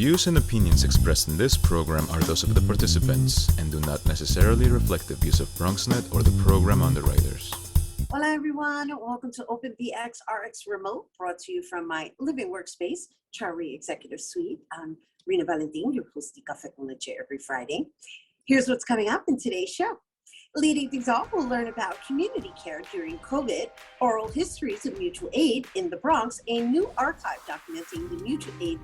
views and opinions expressed in this program are those of the participants and do not necessarily reflect the views of BronxNet or the program underwriters. Hola everyone, welcome to Open BxRx Remote, brought to you from my living workspace, Charlie Executive Suite. I'm Rhina Valentin, your host of Café con Leche every Friday. Here's what's coming up in today's show. Leading things off, we'll learn about community care during COVID, oral histories of mutual aid in the Bronx, a new archive documenting the mutual aid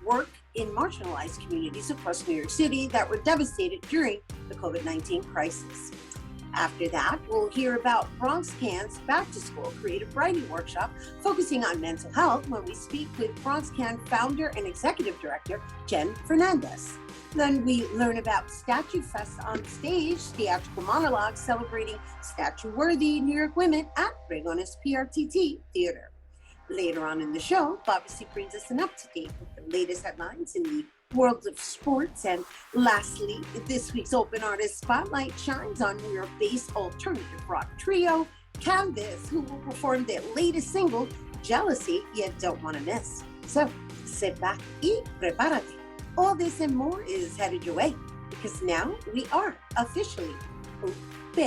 work in marginalized communities across New York City that were devastated during the COVID-19 crisis. After that, we'll hear about Bronx Can's Back to School Creative Writing Workshop focusing on mental health when we speak with Bronx Can Founder and Executive Director, Jenn Fernandez. Then we learn about StatueFest on stage, theatrical monologues celebrating statue-worthy New York women at Pregones PRTT Theatre. Later on in the show, Bobby C brings us an up-to-date with the latest headlines in the world of sports. And lastly, this week's Open Artist Spotlight shines on New York-based alternative rock trio, Canvas, who will perform their latest single, Jealousy You Don't Want to Miss. So sit back y prepárate. All this and more is headed your way, because now we are officially open.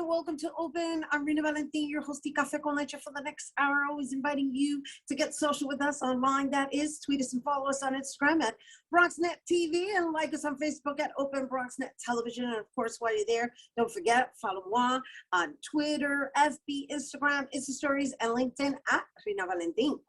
Welcome to Open. I'm Rhina Valentin, your host of Café con Leche for the next hour. Always inviting you to get social with us online. That is, tweet us and follow us on Instagram at BronxNet TV and like us on Facebook at Open BronxNet Television. And of course, while you're there, don't forget, follow moi on Twitter, FB, Instagram, Insta Stories, and LinkedIn at Rhina Valentin.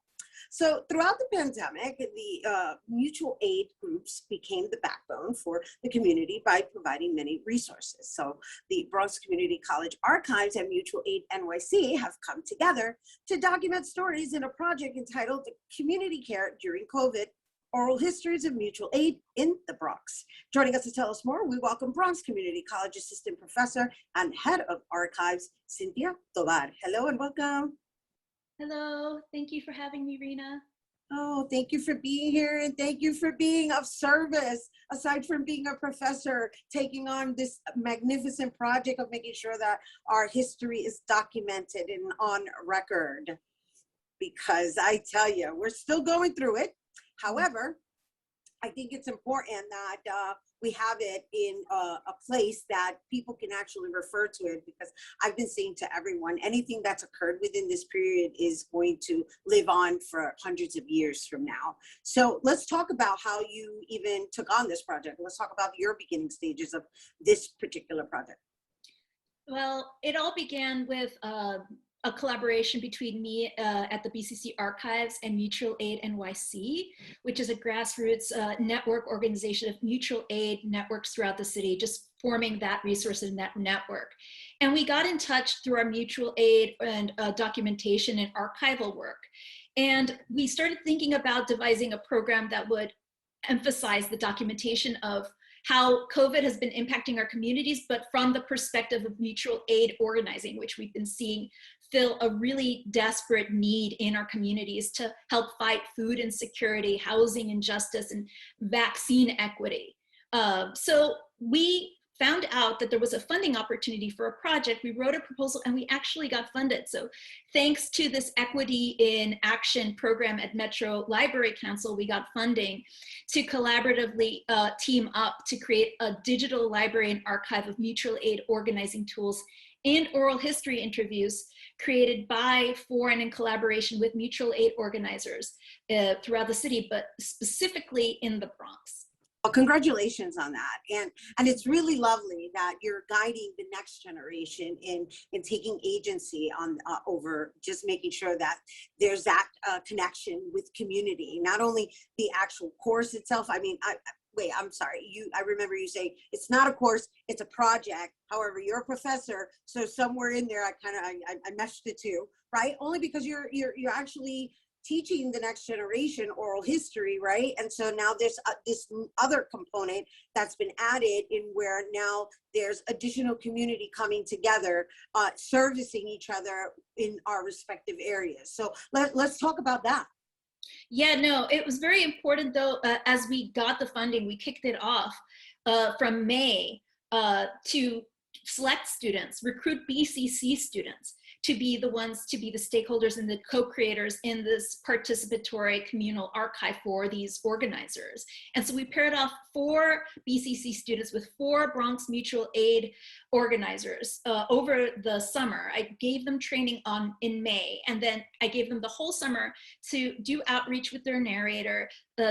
So throughout the pandemic, the mutual aid groups became the backbone for the community by providing many resources. So the Bronx Community College Archives and Mutual Aid NYC have come together to document stories in a project entitled Community Care During COVID, Oral Histories of Mutual Aid in the Bronx. Joining us to tell us more, we welcome Bronx Community College Assistant Professor and Head of Archives, Cynthia Tobar. Hello and welcome. Hello, thank you for having me, Rhina. Oh, thank you for being here and thank you for being of service. Aside from being a professor, taking on this magnificent project of making sure that our history is documented and on record. Because I tell you, we're still going through it. However, I think it's important that we have it in a place that people can actually refer to it, because I've been saying to everyone, anything that's occurred within this period is going to live on for hundreds of years from now. So let's talk about how you even took on this project. Let's talk about your beginning stages of this particular project. Well, it all began with a collaboration between me at the BCC Archives and Mutual Aid NYC, which is a grassroots network organization of mutual aid networks throughout the city, just forming that resource and that network. And we got in touch through our mutual aid and documentation and archival work. And we started thinking about devising a program that would emphasize the documentation of how COVID has been impacting our communities, but from the perspective of mutual aid organizing, which we've been seeing fill a really desperate need in our communities to help fight food insecurity, housing injustice, and vaccine equity. So we found out that there was a funding opportunity for a project. We wrote a proposal and we actually got funded. So thanks to this Equity in Action program at Metro Library Council, we got funding to collaboratively team up to create a digital library and archive of mutual aid organizing tools and oral history interviews created by, for, and in collaboration with mutual aid organizers throughout the city, but specifically in the Bronx. Well, congratulations on that. And it's really lovely that you're guiding the next generation in taking agency on over just making sure that there's that connection with community, not only the actual course itself. I mean, wait, I'm sorry. I remember you saying it's not a course, it's a project. However, you're a professor, so somewhere in there, I meshed the two, right? Only because you're actually teaching the next generation oral history, right? And so now there's this other component that's been added in where now there's additional community coming together, servicing each other in our respective areas. So let's talk about that. Yeah, no, it was very important though, as we got the funding, we kicked it off from May to select students, recruit BCC students to be the ones to be the stakeholders and the co-creators in this participatory communal archive for these organizers. And so we paired off 4 BCC students with 4 Bronx Mutual Aid organizers over the summer. I gave them training in May, and then I gave them the whole summer to do outreach with their narrator,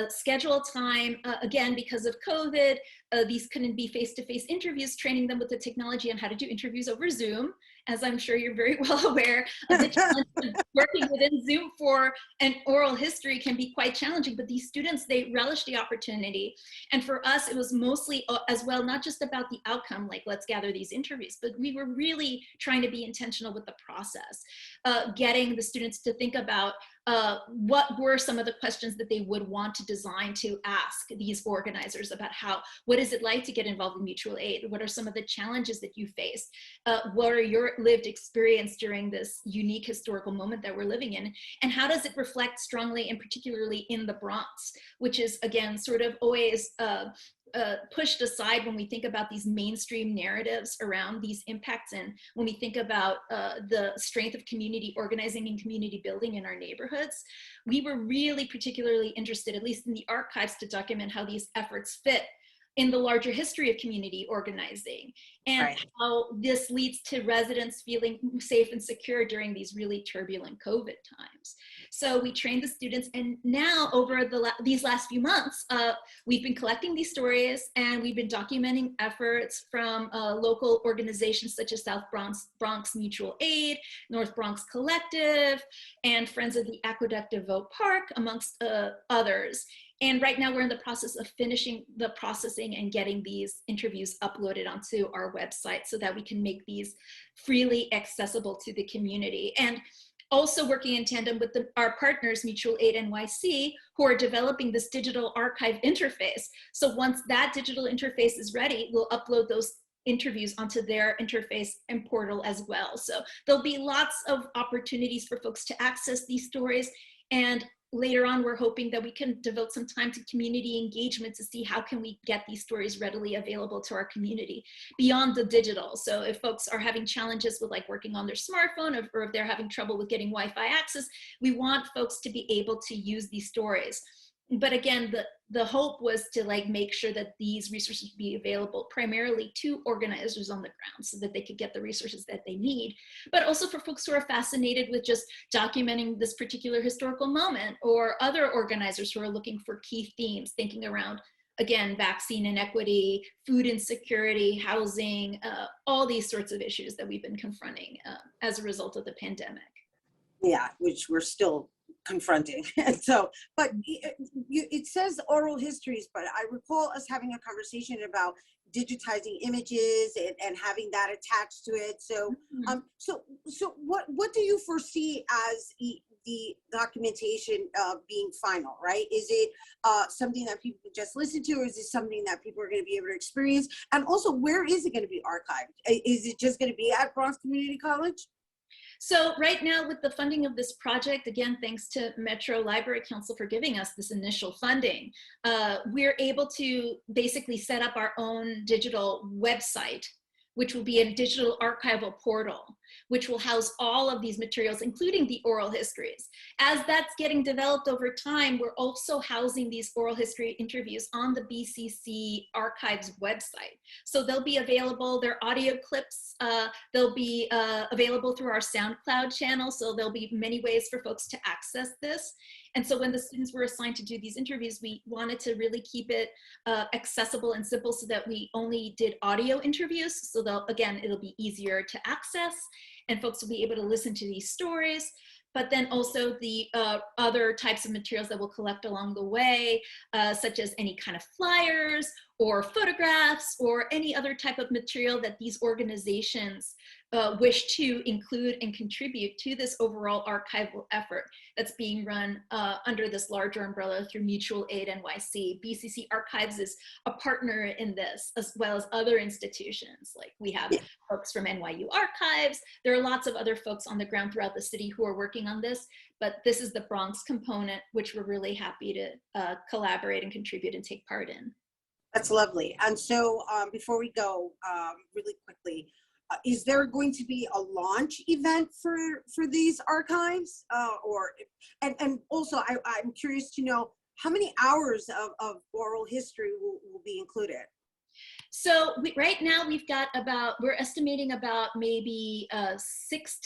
schedule time, again, because of COVID, these couldn't be face-to-face interviews, training them with the technology on how to do interviews over Zoom. As I'm sure you're very well aware, the challenge of working within Zoom for an oral history can be quite challenging, but these students, they relish the opportunity. And for us, it was mostly as well, not just about the outcome, like let's gather these interviews, but we were really trying to be intentional with the process, getting the students to think about what were some of the questions that they would want to design to ask these organizers about what is it like to get involved in mutual aid? What are some of the challenges that you face? What are your lived experience during this unique historical moment that we're living in? And how does it reflect strongly and particularly in the Bronx, which is again, sort of always pushed aside when we think about these mainstream narratives around these impacts, and when we think about the strength of community organizing and community building in our neighborhoods. We were really particularly interested, at least in the archives, to document how these efforts fit in the larger history of community organizing, and how this leads to residents feeling safe and secure during these really turbulent COVID times. So we trained the students, and now over these last few months, we've been collecting these stories, and we've been documenting efforts from local organizations such as South Bronx Mutual Aid, North Bronx Collective, and Friends of the Aqueduct of Oak Park, amongst others. And right now we're in the process of finishing the processing and getting these interviews uploaded onto our website so that we can make these freely accessible to the community. And also working in tandem with our partners, Mutual Aid NYC, who are developing this digital archive interface. So once that digital interface is ready, we'll upload those interviews onto their interface and portal as well. So there'll be lots of opportunities for folks to access these stories. And later on, we're hoping that we can devote some time to community engagement to see how can we get these stories readily available to our community beyond the digital. So if folks are having challenges with like working on their smartphone, or if they're having trouble with getting Wi-Fi access, we want folks to be able to use these stories. But again, the hope was to like make sure that these resources be available primarily to organizers on the ground so that they could get the resources that they need, but also for folks who are fascinated with just documenting this particular historical moment, or other organizers who are looking for key themes, thinking around, again, vaccine inequity, food insecurity, housing, all these sorts of issues that we've been confronting as a result of the pandemic. Yeah, which we're still confronting. So, but it says oral histories, but I recall us having a conversation about digitizing images and having that attached to it. So, so what do you foresee as the documentation being final, right? Is it something that people just listen to, or is it something that people are going to be able to experience? And also, where is it going to be archived? Is it just going to be at Bronx Community College? So right now, with the funding of this project, again, thanks to Metro Library Council for giving us this initial funding, we're able to basically set up our own digital website, which will be a digital archival portal, which will house all of these materials, including the oral histories. As that's getting developed over time, we're also housing these oral history interviews on the BCC Archives website. So they'll be available, they're audio clips, they'll be available through our SoundCloud channel, so there'll be many ways for folks to access this. And so when the students were assigned to do these interviews, we wanted to really keep it accessible and simple so that we only did audio interviews. So again, it'll be easier to access and folks will be able to listen to these stories. but then also the other types of materials that we'll collect along the way, such as any kind of flyers or photographs or any other type of material that these organizations wish to include and contribute to this overall archival effort that's being run under this larger umbrella through Mutual Aid NYC. BCC Archives is a partner in this, as well as other institutions. Like we have folks from NYU Archives. There are lots of other folks on the ground throughout the city who are working on this, but this is the Bronx component, which we're really happy to collaborate and contribute and take part in. That's lovely. And so before we go, really quickly, is there going to be a launch event for these archives? And also, I'm curious to know how many hours of oral history will be included? So right now we're estimating about maybe 6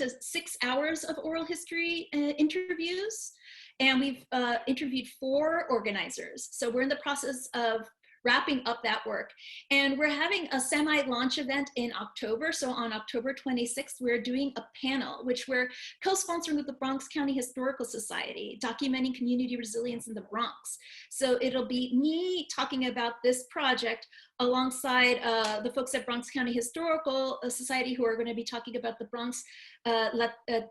hours of oral history interviews. And we've interviewed 4 organizers. So we're in the process of wrapping up that work. And we're having a semi-launch event in October. So on October 26th, we're doing a panel, which we're co-sponsoring with the Bronx County Historical Society, documenting community resilience in the Bronx. So it'll be me talking about this project alongside the folks at Bronx County Historical Society, who are going to be talking about the Bronx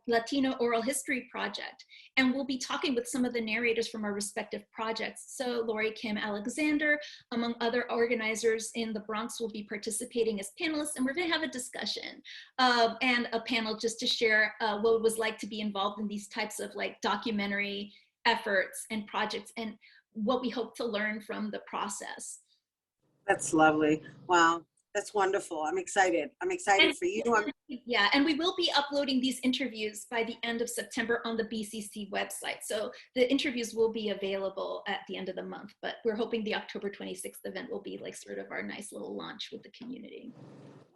Latino Oral History Project. And we'll be talking with some of the narrators from our respective projects. So Lori Kim Alexander, among other organizers in the Bronx, will be participating as panelists, and we're going to have a discussion and a panel just to share what it was like to be involved in these types of like documentary efforts and projects and what we hope to learn from the process. That's lovely. Wow. That's wonderful. I'm excited. I'm excited for you. Yeah, and we will be uploading these interviews by the end of September on the BCC website. So the interviews will be available at the end of the month, but we're hoping the October 26th event will be like sort of our nice little launch with the community.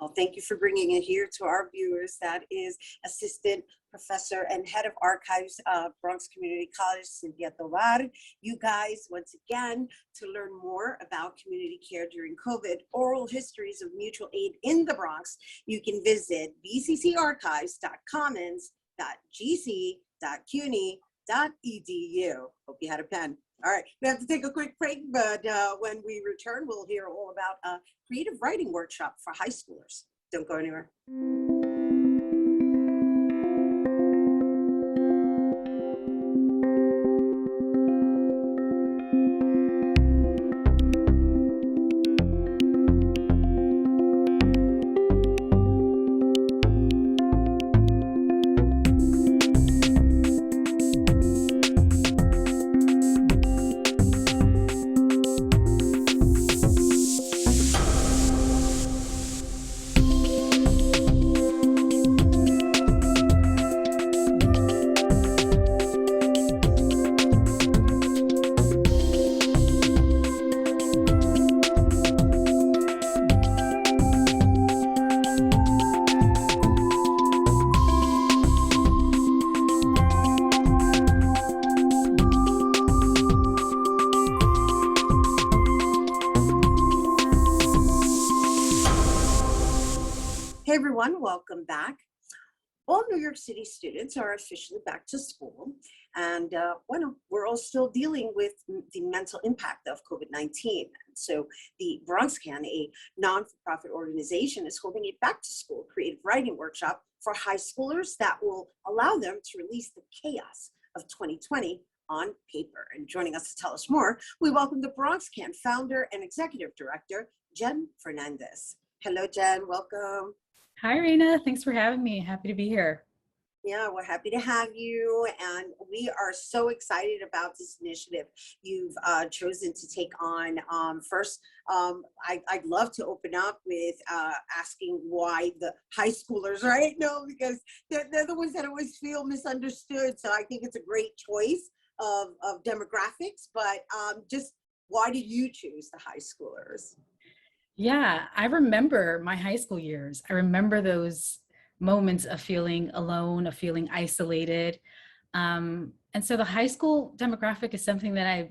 Well, thank you for bringing it here to our viewers. That is Assistant Professor and Head of Archives, Bronx Community College, Cynthia Tobar. You guys, once again, to learn more about community care during COVID, oral histories of mutual aid in the Bronx, you can visit bccarchives.commons.gc.cuny.edu. Hope you had a pen. All right, we have to take a quick break, but when we return, we'll hear all about a creative writing workshop for high schoolers. Don't go anywhere. Hey everyone, welcome back. All New York City students are officially back to school, and we're all still dealing with the mental impact of COVID-19. So the Bronx Can, a non-for-profit organization, is holding a back-to-school creative writing workshop for high schoolers that will allow them to release the chaos of 2020 on paper. And joining us to tell us more, we welcome the Bronx Can founder and executive director, Jenn Fernandez. Hello, Jenn, welcome. Hi, Rhina. Thanks for having me. Happy to be here. Yeah, we're happy to have you, and we are so excited about this initiative you've chosen to take on. First, I'd love to open up with asking why the high schoolers, right? No, because they're the ones that always feel misunderstood. So I think it's a great choice of demographics, but just why did you choose the high schoolers? Yeah, I remember my high school years. I remember those moments of feeling alone, of feeling isolated. And so the high school demographic is something that I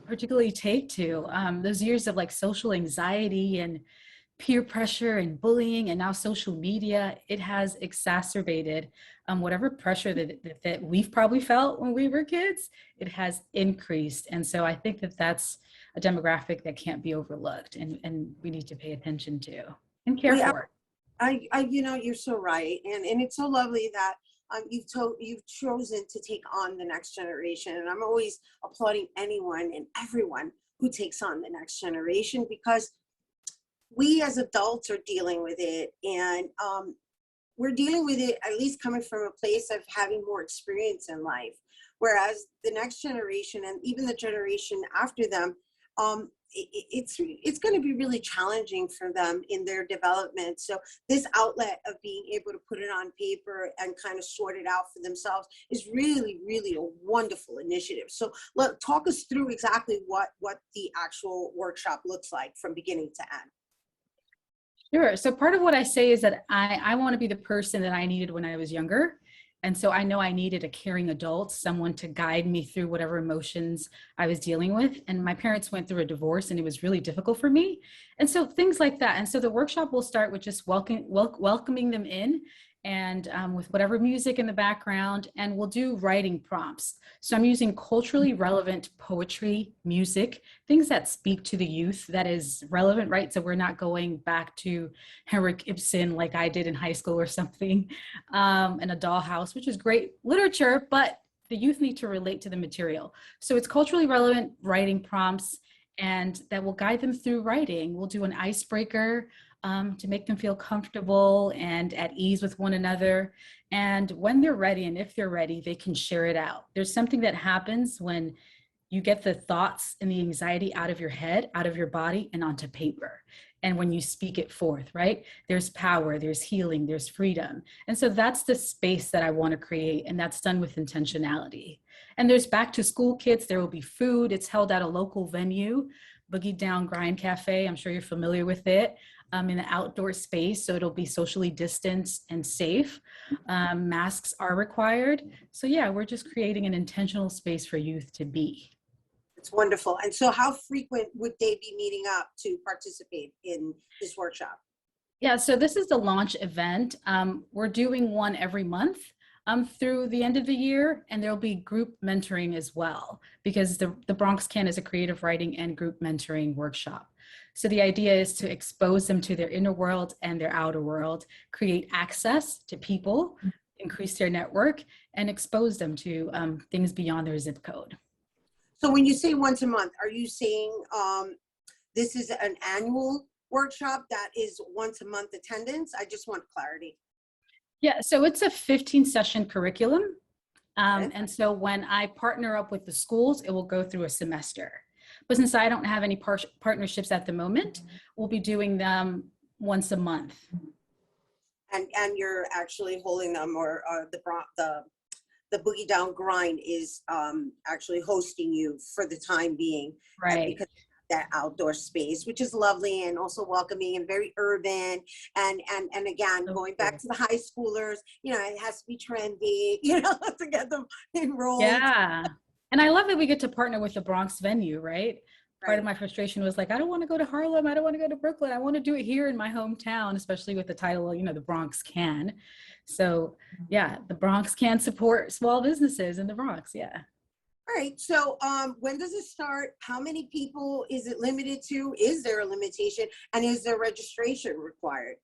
particularly take to. Those years of like social anxiety and peer pressure and bullying and now social media, it has exacerbated whatever pressure that we've probably felt when we were kids, it has increased. And so I think that that's a demographic that can't be overlooked, and we need to pay attention to and care for. You're so right. And it's so lovely that you've chosen to take on the next generation. And I'm always applauding anyone and everyone who takes on the next generation, because we as adults are dealing with it, and we're dealing with it at least coming from a place of having more experience in life, whereas the next generation and even the generation after them, it's going to be really challenging for them in their development. So this outlet of being able to put it on paper and kind of sort it out for themselves is really, really a wonderful initiative. So talk us through exactly what the actual workshop looks like from beginning to end. Sure. So part of what I say is that I want to be the person that I needed when I was younger. And so I know I needed a caring adult, someone to guide me through whatever emotions I was dealing with. And my parents went through a divorce, and it was really difficult for me. And so things like that. And so the workshop will start with just welcoming them in, and with whatever music in the background, and we'll do writing prompts. So I'm using culturally relevant poetry, music, things that speak to the youth, that is relevant, right? So we're not going back to Henrik Ibsen like I did in high school or something, and a dollhouse, which is great literature, but the youth need to relate to the material. So it's culturally relevant writing prompts, and that will guide them through writing. We'll do an icebreaker to make them feel comfortable and at ease with one another. And when they're ready, and if they're ready, they can share it out. There's something that happens when you get the thoughts and the anxiety out of your head, out of your body, and onto paper. And when you speak it forth, right? There's power, there's healing, there's freedom. And so that's the space that I want to create, and that's done with intentionality. And there's back to school kids, there will be food. It's held at a local venue, Boogie Down Grind Cafe. I'm sure you're familiar with it. In an outdoor space, so it'll be socially distanced and safe. Masks are required. So yeah, we're just creating an intentional space for youth to be. It's wonderful. And so how frequent would they be meeting up to participate in this workshop? Yeah, so this is the launch event. We're doing one every month through the end of the year, and there'll be group mentoring as well, because the Bronx Can is a creative writing and group mentoring workshop. So the idea is to expose them to their inner world and their outer world, create access to people, increase their network, and expose them to things beyond their zip code. So when you say once a month, are you saying this is an annual workshop that is once a month attendance? I just want clarity. Yeah, so it's a 15-session curriculum. And so when I partner up with the schools, it will go through a semester. But since I don't have any partnerships at the moment, we'll be doing them once a month. And you're actually holding them, or the Boogie Down Grind is actually hosting you for the time being, right? Because that outdoor space, which is lovely and also welcoming and very urban. And again, going back to the high schoolers, it has to be trendy, to get them enrolled. Yeah. And I love that we get to partner with the Bronx venue, right? Part of my frustration was like, I don't want to go to Harlem. I don't want to go to Brooklyn. I want to do it here in my hometown, especially with the title, the Bronx Can. So yeah, the Bronx can support small businesses in the Bronx. Yeah. All right. So when does it start? How many people is it limited to? Is there a limitation? And is there registration required?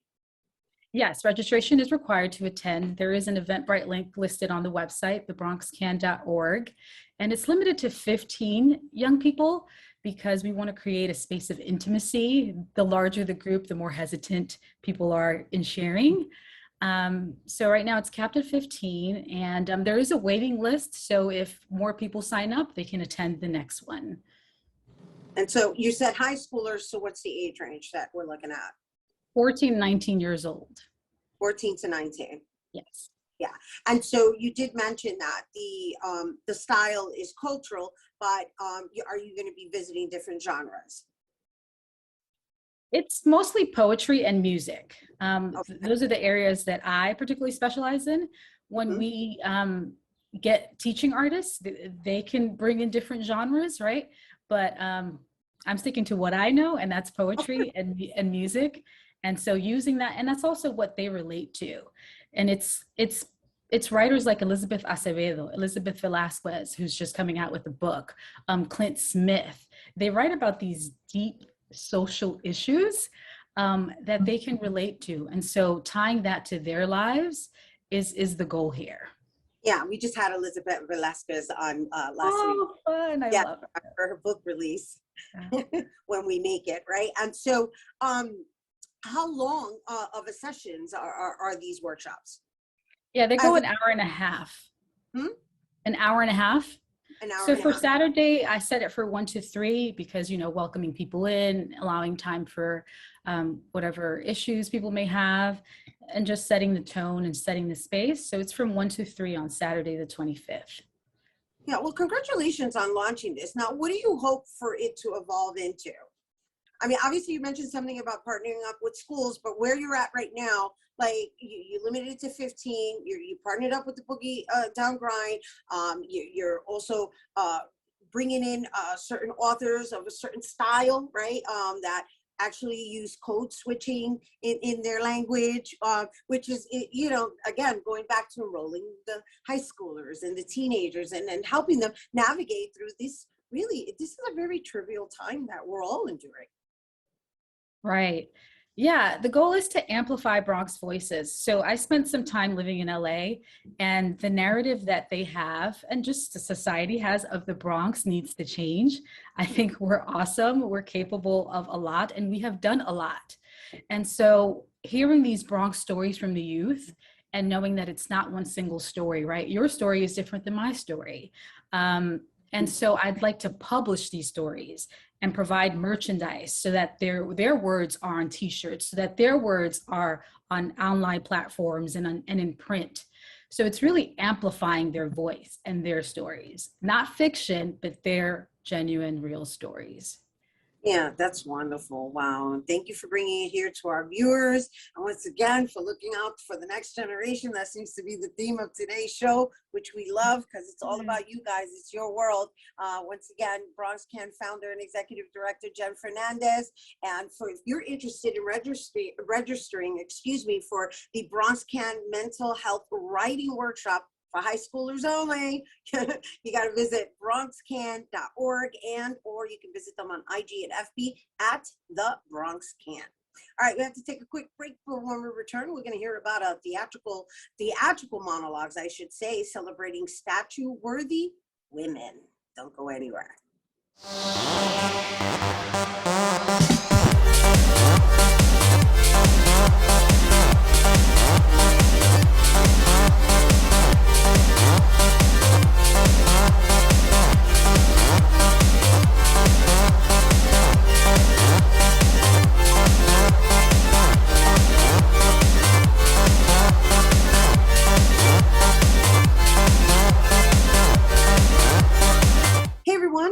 Yes, registration is required to attend. There is an Eventbrite link listed on the website, thebronxcan.org, and it's limited to 15 young people because we want to create a space of intimacy. The larger the group, the more hesitant people are in sharing. So right now it's capped at 15, and there is a waiting list. So if more people sign up, they can attend the next one. And so you said high schoolers, so what's the age range that we're looking at? 14, 19 years old. 14 to 19. Yes. Yeah. And so you did mention that the style is cultural, but are you going to be visiting different genres? It's mostly poetry and music. Okay. Those are the areas that I particularly specialize in. When we get teaching artists, they can bring in different genres, right? But I'm sticking to what I know, and that's poetry and music. And so using that, and that's also what they relate to. And it's writers like Elizabeth Acevedo, Elizabeth Velasquez, who's just coming out with a book, Clint Smith. They write about these deep social issues that they can relate to. And so tying that to their lives is the goal here. Yeah, we just had Elizabeth Velasquez on last week. Oh, fun. I love it. For her book release, Yeah. when we make it, right? And so how long of a sessions are these workshops? Yeah, they go an hour and a half. An hour and a half. An hour So and a for half. Saturday, I set it for 1 to 3 because, welcoming people in, allowing time for whatever issues people may have, and just setting the tone and setting the space. So it's from 1 to 3 on Saturday, the 25th. Yeah, well, congratulations on launching this. Now, what do you hope for it to evolve into? I mean, obviously you mentioned something about partnering up with schools, but where you're at right now, like you limited it to 15, you partnered up with the Boogie Down Grind. You're also bringing in certain authors of a certain style, right? That actually use code switching in their language, which is, again, going back to enrolling the high schoolers and the teenagers and helping them navigate through this. Really, this is a very trivial time that we're all enduring. Right. Yeah, the goal is to amplify Bronx voices. So I spent some time living in LA, and the narrative that they have and just the society has of the Bronx needs to change. I think we're awesome, we're capable of a lot, and we have done a lot. And so hearing these Bronx stories from the youth and knowing that it's not one single story, right? Your story is different than my story. And so I'd like to publish these stories and provide merchandise so that their words are on t-shirts, so that their words are on online platforms and in print. So it's really amplifying their voice and their stories, not fiction, but their genuine, real stories. Yeah, that's wonderful. Wow. And thank you for bringing it here to our viewers. And once again, for looking out for the next generation. That seems to be the theme of today's show, which we love because it's all about you guys. It's your world. Once again, Bronx Can Founder and Executive Director, Jenn Fernandez. And if you're interested in registering, for the Bronx Can Mental Health Writing Workshop, for high schoolers only, you got to visit bronxcan.org or you can visit them on IG and FB at the Bronx Can. All right, we have to take a quick break, but when we return, we're going to hear about a theatrical monologues, I should say, celebrating statue-worthy women. Don't go anywhere.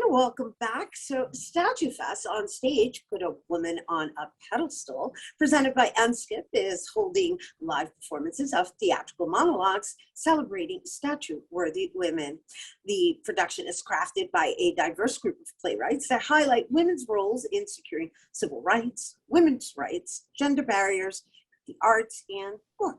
Welcome back. So StatueFest on stage, Put a Woman on a Pedestal, presented by NSKIP, is holding live performances of theatrical monologues celebrating statue-worthy women. The production is crafted by a diverse group of playwrights that highlight women's roles in securing civil rights, women's rights, gender barriers, the arts, and more.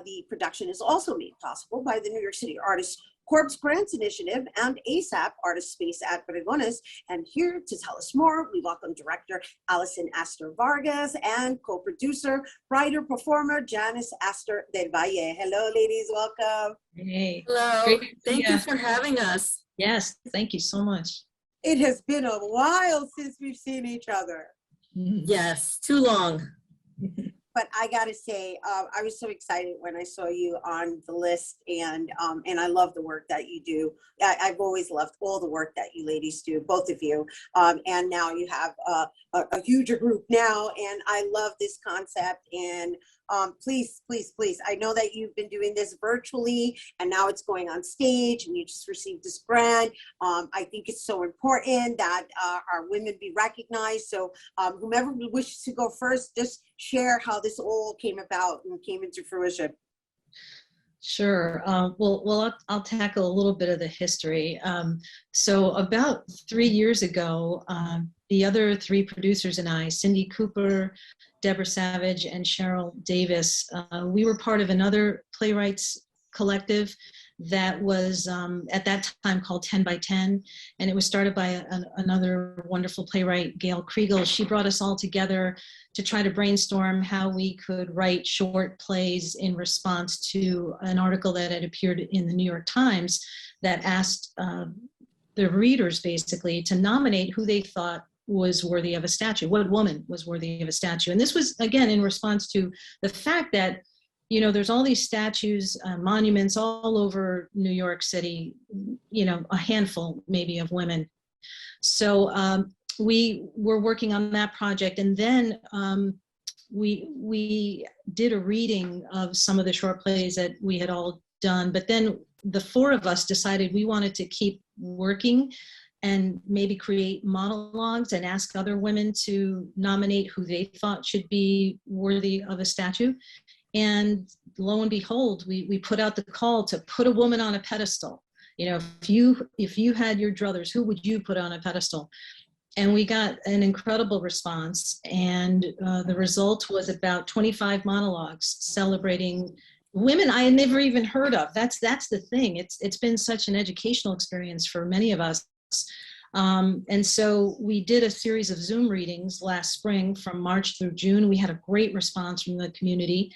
The production is also made possible by the New York City Artists Corpse Grants Initiative and ASAP Artist Space at Pregones. And here to tell us more, we welcome director Allison Astor-Vargas and co-producer, writer, performer Janis Astor-Valle. Hello, ladies, welcome. Hey. Hello, Great. thank you for having us. Yes, thank you so much. It has been a while since we've seen each other. Yes, too long. But I gotta say, I was so excited when I saw you on the list, and I love the work that you do. I've always loved all the work that you ladies do, both of you. And now you have a huger group now, and I love this concept. And please, please, please, I know that you've been doing this virtually, and now it's going on stage, and you just received this grant. I think it's so important that our women be recognized. So whomever wishes to go first, just share how this all came about and came into fruition. Sure. I'll tackle a little bit of the history. So about 3 years ago, the other three producers and I, Cindy Cooper, Deborah Savage, and Cheryl Davis, we were part of another playwrights collective that was at that time called 10 by 10. And it was started by another wonderful playwright, Gail Kriegel. She brought us all together to try to brainstorm how we could write short plays in response to an article that had appeared in the New York Times that asked the readers basically to nominate who they thought was worthy of a statue, what woman was worthy of a statue. And this was, again, in response to the fact that, you know, there's all these statues, monuments all over New York City, you know, a handful maybe of women. So we were working on that project. And then we did a reading of some of the short plays that we had all done. But then the four of us decided we wanted to keep working and maybe create monologues and ask other women to nominate who they thought should be worthy of a statue. And lo and behold, we put out the call to put a woman on a pedestal. You know, if you had your druthers, who would you put on a pedestal? And we got an incredible response. And the result was about 25 monologues celebrating women I had never even heard of. That's the thing. It's been such an educational experience for many of us. And so we did a series of Zoom readings last spring from March through June. We had a great response from the community.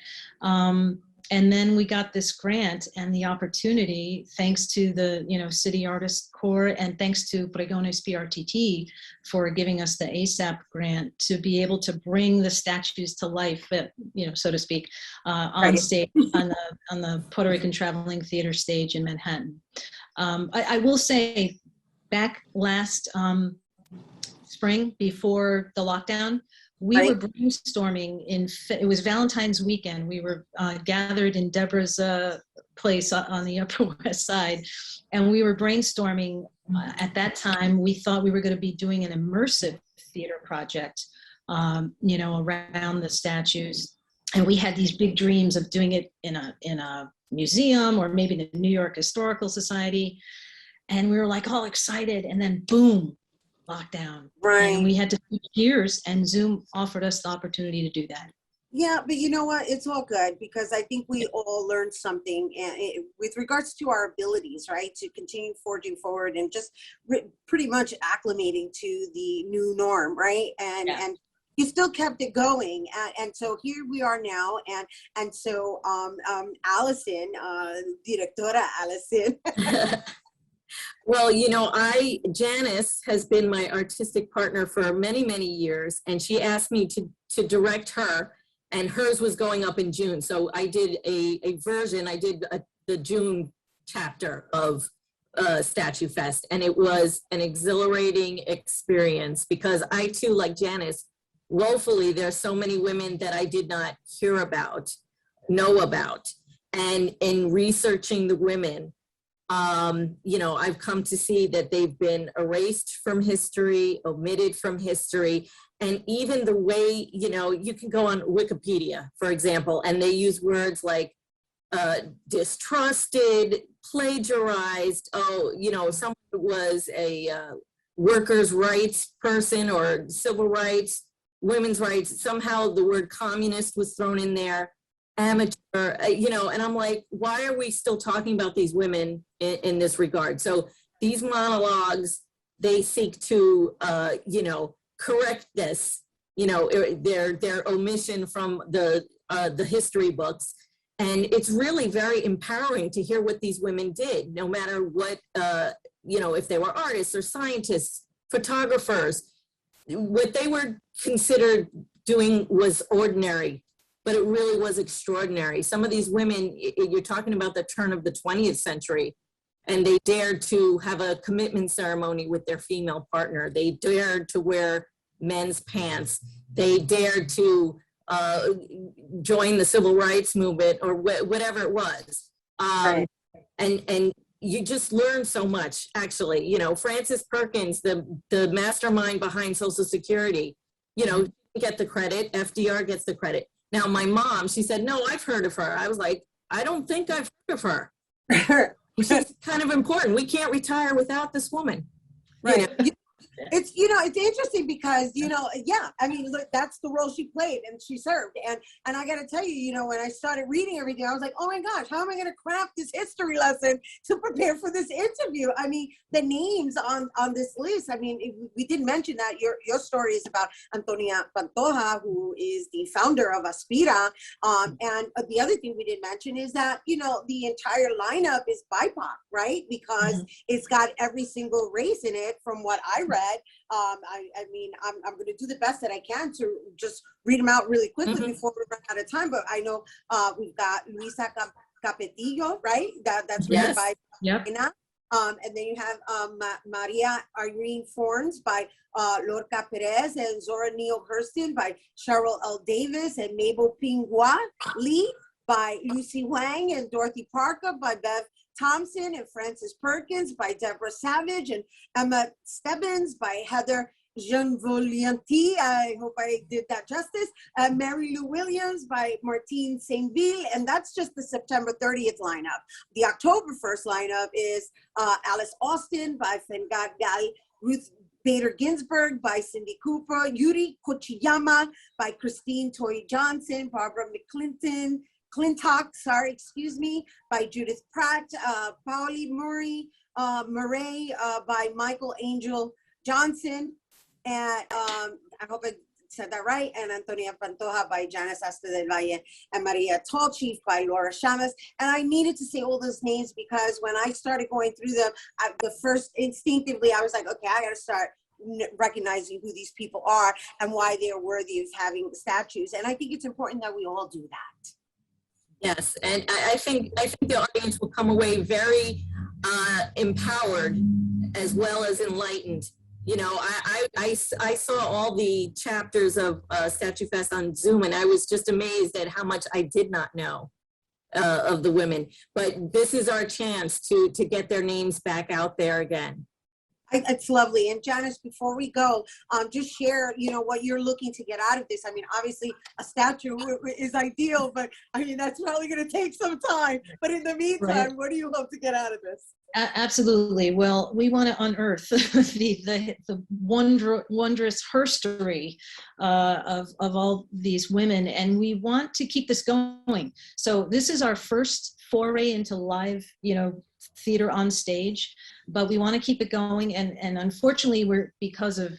And then we got this grant and the opportunity, thanks to the City Artist Corps and thanks to Pregones PRTT for giving us the ASAP grant to be able to bring the statues to life, so to speak, on stage on the Puerto Rican Traveling Theater stage in Manhattan. I will say, back last spring before the lockdown, we were brainstorming it was Valentine's weekend. We were gathered in Deborah's place on the Upper West Side, and we were brainstorming. At that time, we thought we were going to be doing an immersive theater project, around the statues. And we had these big dreams of doing it in a museum or maybe the New York Historical Society. And we were like all excited, and then boom, lockdown. Right. And we had to switch gears, and Zoom offered us the opportunity to do that. Yeah, but you know what? It's all good because I think we all learned something with regards to our abilities, right? To continue forging forward and just pretty much acclimating to the new norm, right? And you still kept it going, and so here we are now, and so Allison, Directora Allison. Well, Janis has been my artistic partner for many, many years, and she asked me to direct her, and hers was going up in June. So I did a version, the June chapter of StatueFest, and it was an exhilarating experience because I too, like Janis, woefully, there's so many women that I did not know about. And in researching the women, I've come to see that they've been erased from history, omitted from history, and even the way, you can go on Wikipedia, for example, and they use words like distrusted, plagiarized, someone was a workers' rights person or civil rights, women's rights, somehow the word communist was thrown in there. Amateur, and I'm like, why are we still talking about these women in this regard? So these monologues, they seek to, correct this, their omission from the history books. And it's really very empowering to hear what these women did, no matter what, if they were artists or scientists, photographers. What they were considered doing was ordinary, but it really was extraordinary. Some of these women, you're talking about the turn of the 20th century, and they dared to have a commitment ceremony with their female partner. They dared to wear men's pants. They dared to join the civil rights movement or whatever it was. And you just learn so much, actually. Frances Perkins, the mastermind behind Social Security, get the credit. FDR gets the credit. Now, my mom, she said, no, I've heard of her. I was like, I don't think I've heard of her. She's kind of important. We can't retire without this woman. Right. It's, it's interesting because, yeah, I mean, look, that's the role she played and she served. And I got to tell you, when I started reading everything, I was like, oh my gosh, how am I going to craft this history lesson to prepare for this interview? I mean, the names on this list, I mean, we didn't mention that your story is about Antonia Pantoja, who is the founder of Aspira. And the other thing we didn't mention is that, the entire lineup is BIPOC, right? Because it's got every single race in it from what I read. I mean, I'm going to do the best that I can to just read them out really quickly before we run out of time. But I know we've got Luisa Capetillo, right? That's written by Ina. And then you have Maria Irene Forns by Lorca Perez and Zora Neale Hurston by Cheryl L. Davis and Mabel Pingua Lee by Lucy Wang and Dorothy Parker by Bev Thompson and Frances Perkins by Deborah Savage and Emma Stebbins by Heather Genvolianti. I hope I did that justice. Mary Lou Williams by Martine Saintville. And that's just the September 30th lineup. The October 1st lineup is Alice Austin by Fengad Gal, Ruth Bader Ginsburg by Cindy Cooper, Yuri Kochiyama by Christine Toy Johnson, Barbara McClintock, by Judith Pratt, Pauli Murray by Michael Angel Johnson, and I hope I said that right, and Antonia Pantoja by Janis Astor-Vargas and Maria Tallchief by Laura Shamas. And I needed to say all those names because when I started going through them, the first instinctively, I was like, okay, I got to start recognizing who these people are and why they are worthy of having statues. And I think it's important that we all do that. Yes, and I think the audience will come away very empowered as well as enlightened. I saw all the chapters of StatueFest on Zoom, and I was just amazed at how much I did not know of the women. But this is our chance to get their names back out there again. It's lovely. And Janis, before we go, just share, what you're looking to get out of this. I mean, obviously a statue is ideal, but I mean, that's probably going to take some time. But in the meantime, What do you hope to get out of this? Absolutely. Well, we want to unearth the wondrous herstory of all these women, and we want to keep this going. So this is our first foray into live, theater on stage, but we want to keep it going. And unfortunately, because of,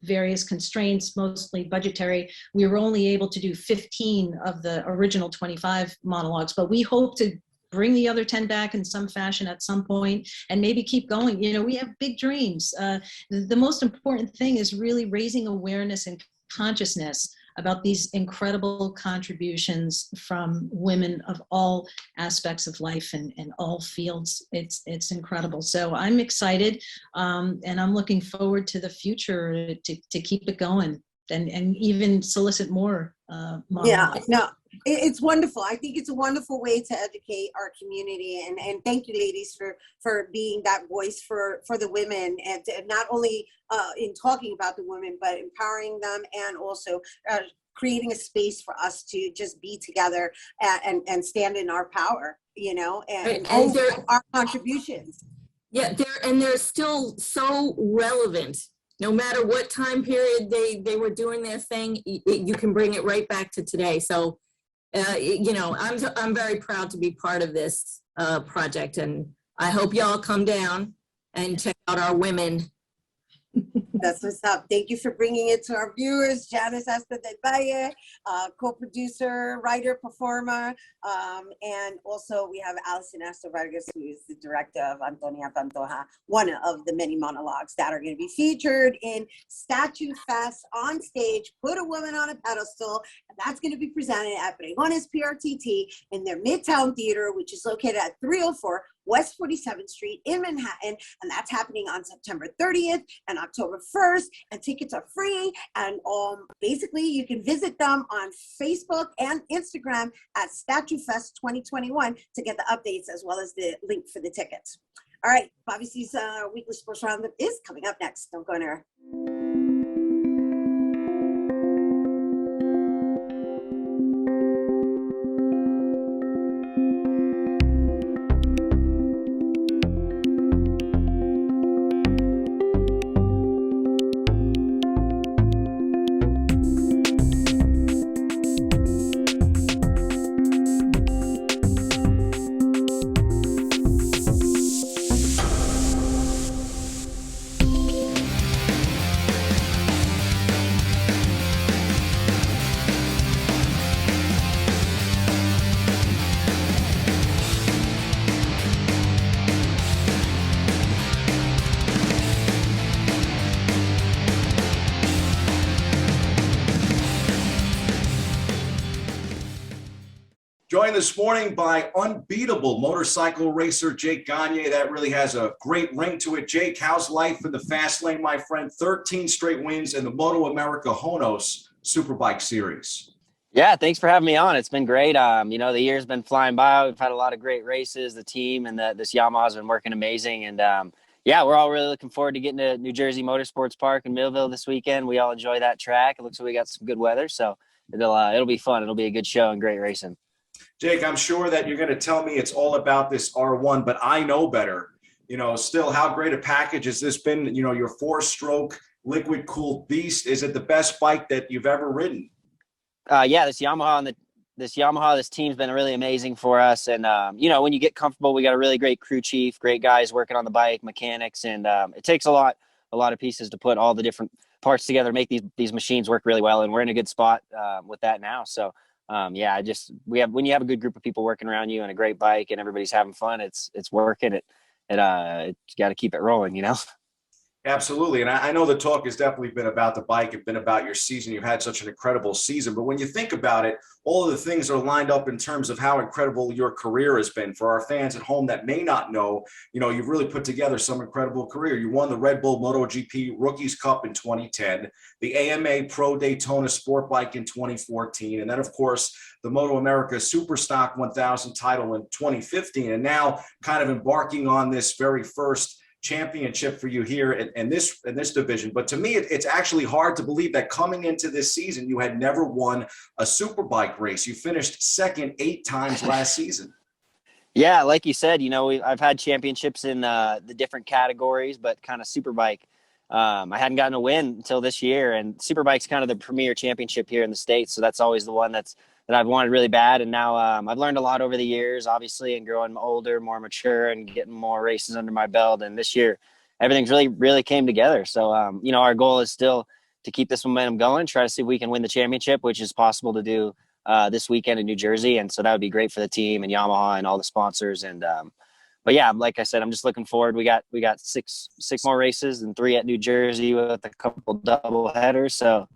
various constraints, mostly budgetary, we were only able to do 15 of the original 25 monologues, but we hope to bring the other 10 back in some fashion at some point and maybe keep going. We have big dreams. The most important thing is really raising awareness and consciousness about these incredible contributions from women of all aspects of life and all fields. It's incredible. So I'm excited, and I'm looking forward to the future to keep it going and even solicit more monologues. Yeah, no, it's wonderful. I think it's a wonderful way to educate our community, and thank you, ladies, for being that voice for the women, and not only in talking about the women, but empowering them, and also creating a space for us to just be together and stand in our power, and our contributions. Yeah, they're still so relevant. No matter what time period they were doing their thing, you can bring it right back to today. So, I'm very proud to be part of this project, and I hope y'all come down and check out our women. That's what's up. Thank you for bringing it to our viewers. Janis Astor-Vargas, co-producer, writer, performer, and also we have Allison Astor-Vargas, who is the director of Antonia Pantoja, one of the many monologues that are going to be featured in StatueFest on stage. Put a Woman on a Pedestal, and that's going to be presented at Pregones PRTT in their Midtown Theater, which is located at 304 West 47th Street in Manhattan, and that's happening on September 30th and October 1st, and tickets are free, and basically you can visit them on Facebook and Instagram at StatueFest 2021 to get the updates as well as the link for the tickets. All right, Bobby C's Weekly Sports Roundup is coming up next. Don't go anywhere. Joined this morning by unbeatable motorcycle racer Jake Gagne. That really has a great ring to it. Jake, how's life in the fast lane, my friend? 13 straight wins in the Moto America Honos Superbike Series. Yeah, thanks for having me on. It's been great. The year's been flying by. We've had a lot of great races. The team and this Yamaha's been working amazing. And we're all really looking forward to getting to New Jersey Motorsports Park in Millville this weekend. We all enjoy that track. It looks like we got some good weather, so it'll be fun. It'll be a good show and great racing. Jake, I'm sure that you're going to tell me it's all about this R1, but I know better. Still, how great a package has this been? Your 4-stroke liquid-cooled beast. Is it the best bike that you've ever ridden? This Yamaha, this team's been really amazing for us. And, when you get comfortable, we got a really great crew chief, great guys working on the bike, mechanics. And it takes a lot of pieces to put all the different parts together, make these machines work really well. And we're in a good spot with that now. So, when you have a good group of people working around you and a great bike and everybody's having fun, it's working. You got to keep it rolling, Absolutely. And I know the talk has definitely been about the bike and been about your season. You've had such an incredible season. But when you think about it, all of the things are lined up in terms of how incredible your career has been. For our fans at home that may not know, you've really put together some incredible career. You won the Red Bull MotoGP Rookies Cup in 2010, the AMA Pro Daytona Sport Bike in 2014, and then, of course, the Moto America Superstock 1000 title in 2015. And now kind of embarking on this very first championship for you here in this division. But to me, it's actually hard to believe that coming into this season, you had never won a superbike race. You finished second 8 times last season. Yeah, like you said, I've had championships in the different categories, but kind of superbike, I hadn't gotten a win until this year. And superbike's kind of the premier championship here in the States. So that's always the one that I've wanted really bad. And now I've learned a lot over the years, obviously, and growing older, more mature, and getting more races under my belt. And this year, everything's really, really came together. So, our goal is still to keep this momentum going, try to see if we can win the championship, which is possible to do this weekend in New Jersey. And so that would be great for the team and Yamaha and all the sponsors. And, like I said, I'm just looking forward. We got 6 more races and 3 at New Jersey with a couple double headers. So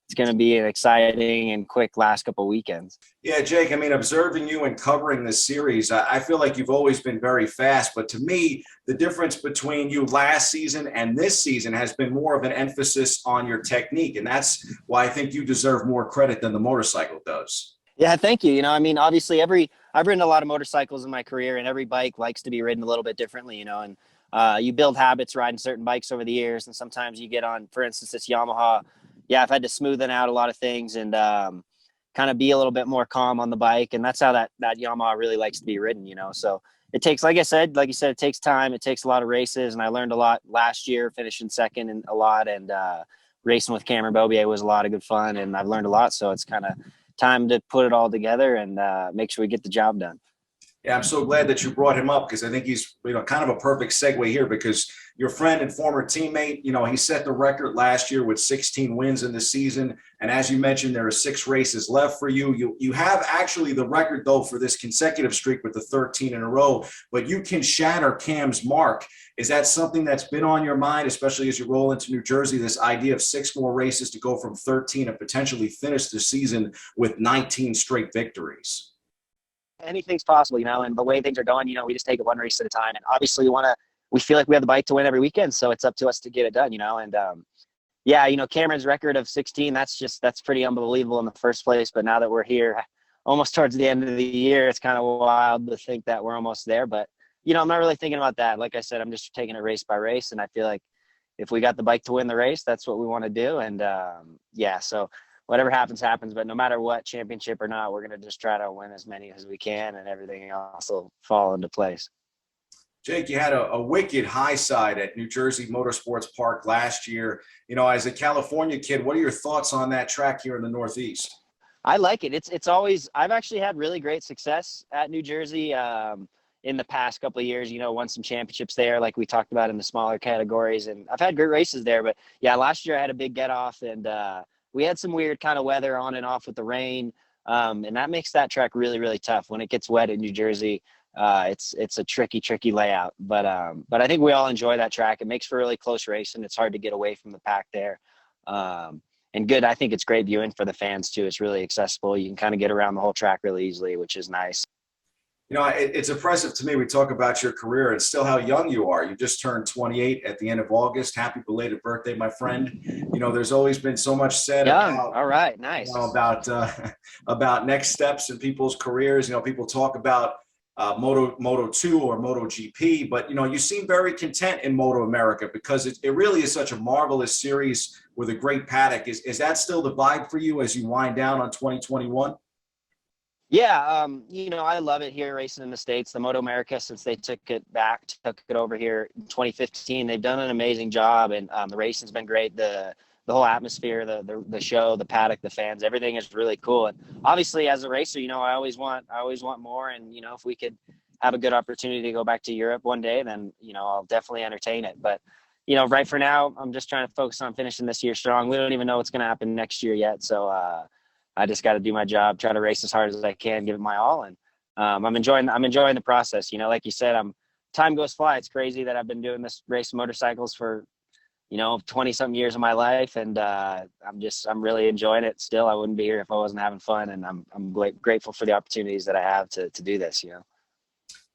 it's going to be an exciting and quick last couple weekends. Yeah, Jake, observing you and covering this series, I feel like you've always been very fast. But to me, the difference between you last season and this season has been more of an emphasis on your technique. And that's why I think you deserve more credit than the motorcycle does. Yeah, thank you. Obviously I've ridden a lot of motorcycles in my career, and every bike likes to be ridden a little bit differently, and you build habits riding certain bikes over the years. And sometimes you get on, for instance, this Yamaha. Yeah, I've had to smoothen out a lot of things and kind of be a little bit more calm on the bike. And that's how that Yamaha really likes to be ridden, So it takes, like you said, it takes time. It takes a lot of races. And I learned a lot last year, finishing second and a lot. And racing with Cameron Bobier was a lot of good fun. And I've learned a lot. So it's kind of time to put it all together and make sure we get the job done. Yeah, I'm so glad that you brought him up because I think he's, kind of a perfect segue here because your friend and former teammate, he set the record last year with 16 wins in the season. And as you mentioned, there are 6 races left for you. You have actually the record, though, for this consecutive streak with the 13 in a row, but you can shatter Cam's mark. Is that something that's been on your mind, especially as you roll into New Jersey, this idea of 6 more races to go from 13 and potentially finish the season with 19 straight victories? Anything's possible, and the way things are going, we just take it one race at a time. And obviously we feel like we have the bike to win every weekend. So it's up to us to get it done, and Cameron's record of 16, that's pretty unbelievable in the first place. But now that we're here almost towards the end of the year, it's kind of wild to think that we're almost there. But, I'm not really thinking about that. Like I said, I'm just taking it race by race. And I feel like if we got the bike to win the race, that's what we want to do. And so whatever happens, happens. But no matter what, championship or not, we're going to just try to win as many as we can, and everything else will fall into place. Jake, you had a wicked high side at New Jersey Motorsports Park last year. As a California kid, what are your thoughts on that track here in the Northeast? I like it. It's always, I've actually had really great success at New Jersey in the past couple of years, won some championships there, like we talked about in the smaller categories. And I've had great races there. But yeah, last year I had a big get off, and we had some weird kind of weather on and off with the rain. And that makes that track really, really tough. When it gets wet in New Jersey, it's a tricky layout. But I think we all enjoy that track. It makes for a really close race, and it's hard to get away from the pack there. and good. I think it's great viewing for the fans too. It's really accessible. You can kind of get around the whole track really easily, which is nice. You know, it's impressive to me. We talk about your career and still how young you are. You just turned 28 at the end of August. Happy belated birthday, my friend. You know, there's always been so much said about, all right, nice. You know, about next steps in people's careers. You know, people talk about Moto 2 or Moto GP, but, you know, you seem very content in Moto America because it really is such a marvelous series with a great paddock. Is that still the vibe for you as you wind down on 2021? Yeah, you know, I love it here racing in the States. The Moto America, since they took it over here in 2015, they've done an amazing job, and the racing's been great. The whole atmosphere, the show, the paddock, the fans, everything is really cool. And obviously, as a racer, you know, I always want more. And you know, if we could have a good opportunity to go back to Europe one day, then you know, I'll definitely entertain it. But you know, right for now, I'm just trying to focus on finishing this year strong. We don't even know what's going to happen next year yet, so. I just got to do my job, try to race as hard as I can, give it my all. And I'm enjoying the process. You know, like you said, time goes fly. It's crazy that I've been doing this race motorcycles for, you know, 20 something years of my life. And I'm really enjoying it still. I wouldn't be here if I wasn't having fun. And I'm grateful for the opportunities that I have to do this, you know?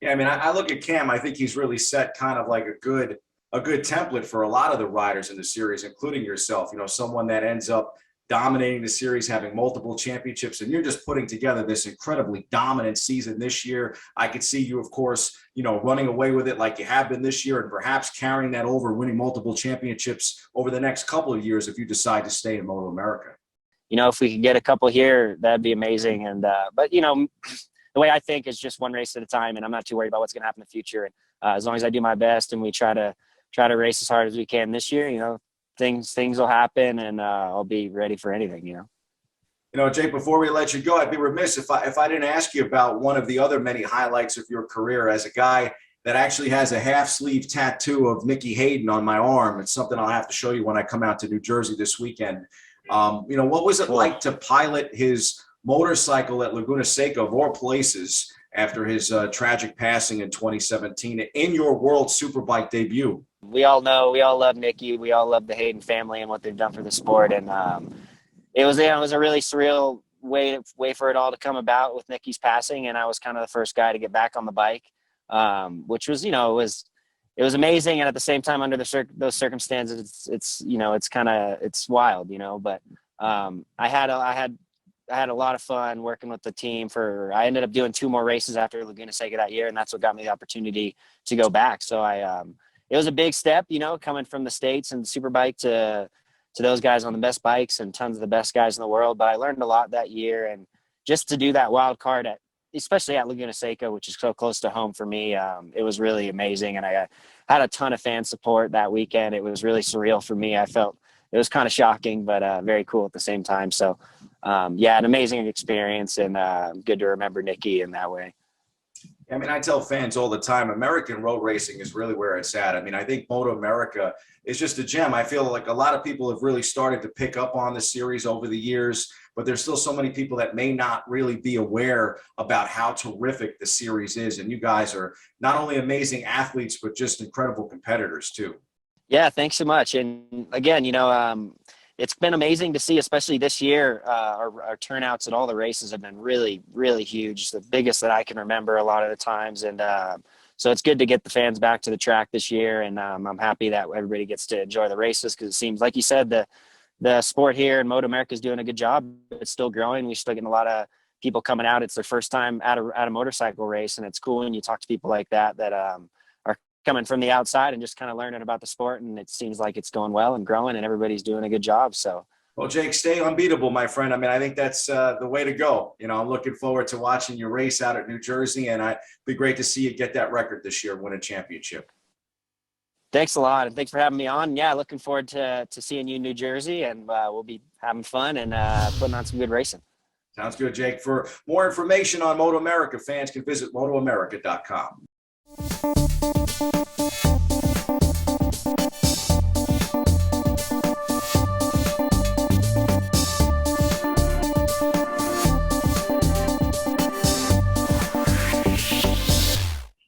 Yeah. I mean, I look at Cam, I think he's really set kind of like a good template for a lot of the riders in the series, including yourself, you know, someone that ends up dominating the series, having multiple championships, and you're just putting together this incredibly dominant season this year. I could see you, of course, you know, running away with it like you have been this year and perhaps carrying that over, winning multiple championships over the next couple of years if you decide to stay in Moto America. You know, if we could get a couple here, that'd be amazing. And but, you know, the way I think is just one race at a time, and I'm not too worried about what's going to happen in the future. And as long as I do my best and we try to race as hard as we can this year, you know, things will happen, and I'll be ready for anything, you know. You know, Jake, before we let you go, I'd be remiss if I didn't ask you about one of the other many highlights of your career as a guy that actually has a half sleeve tattoo of Nikki Hayden on my arm. It's something I'll have to show you when I come out to New Jersey this weekend. You know, what was it like to pilot his motorcycle at Laguna Seca, of all places, after his tragic passing in 2017 in your World Superbike debut? We all love Nikki. We all love the Hayden family and what they've done for the sport. And it was a really surreal way for it all to come about with Nikki's passing. And I was kind of the first guy to get back on the bike, which was, you know, it was amazing. And at the same time, under those circumstances, it's wild, you know. But I had a lot of fun working with the team. I ended up doing 2 more races after Laguna Seca that year, and that's what got me the opportunity to go back. So it was a big step, you know, coming from the States and Superbike to those guys on the best bikes and tons of the best guys in the world. But I learned a lot that year, and just to do that wild card especially at Laguna Seca, which is so close to home for me, it was really amazing. And I had a ton of fan support that weekend. It was really surreal for me. I felt it was kind of shocking, but very cool at the same time. So yeah, an amazing experience, and good to remember Nikki in that way. I mean, I tell fans all the time, American road racing is really where it's at. I mean, I think Moto America is just a gem. I feel like a lot of people have really started to pick up on the series over the years, but there's still so many people that may not really be aware about how terrific the series is. And you guys are not only amazing athletes, but just incredible competitors too. Yeah, thanks so much. And again, you know, it's been amazing to see, especially this year. Our turnouts at all the races have been really, really huge. The biggest that I can remember a lot of the times. And so it's good to get the fans back to the track this year. And I'm happy that everybody gets to enjoy the races, because it seems, like you said, the sport here in Moto America is doing a good job. It's still growing. We're still getting a lot of people coming out. It's their first time at a motorcycle race. And it's cool when you talk to people like that are coming from the outside and just kind of learning about the sport, and it seems like it's going well and growing, and everybody's doing a good job. So, well, Jake, stay unbeatable, my friend. I mean, I think that's the way to go. You know, I'm looking forward to watching you race out at New Jersey, and it'd be great to see you get that record this year, win a championship. Thanks a lot, and thanks for having me on. Yeah, looking forward to seeing you in New Jersey, and we'll be having fun and putting on some good racing. Sounds good, Jake. For more information on Moto America, fans can visit motoamerica.com.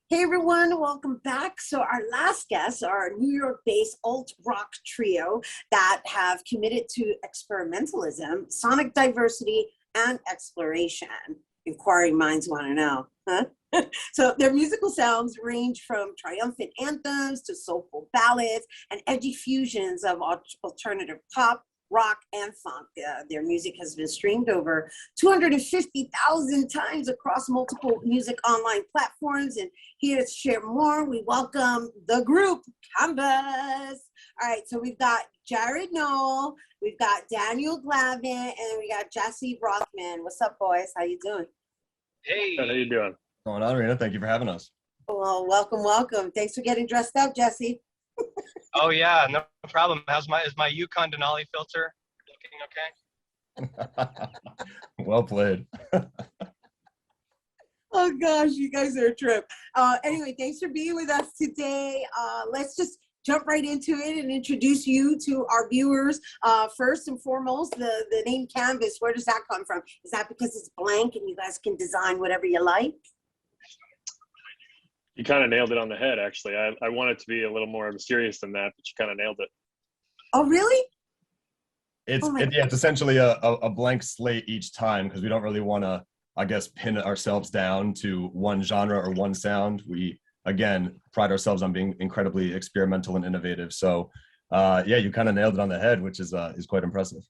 Hey everyone, welcome welcome back. So our last guests are a New York-based alt rock trio that have committed to experimentalism, sonic diversity, and exploration. Inquiring minds want to know, huh? So their musical sounds range from triumphant anthems to soulful ballads and edgy fusions of alternative pop, rock, and funk. Their music has been streamed over 250,000 times across multiple music online platforms. And here to share more, we welcome the group Canvas. All right, so we've got Jared Knoll, we've got Daniel Glavin, and we got Jesse Rothman. What's up, boys? How you doing? Hey. How you doing? Going on, Rhina? Thank you for having us. Well, welcome, welcome. Thanks for getting dressed up, Jesse. Oh yeah, no problem. Is my Yukon Denali filter looking okay? Well played. Oh gosh, you guys are a trip. Anyway, thanks for being with us today. Let's just jump right into it and introduce you to our viewers. First and foremost, the name Canvas, where does that come from? Is that because it's blank and you guys can design whatever you like? You kind of nailed it on the head, actually. I want it to be a little more mysterious than that, but you kind of nailed it. Oh, really? It's essentially a blank slate each time because we don't really want to, I guess, pin ourselves down to one genre or one sound. We, again, pride ourselves on being incredibly experimental and innovative. So, yeah, you kind of nailed it on the head, which is quite impressive.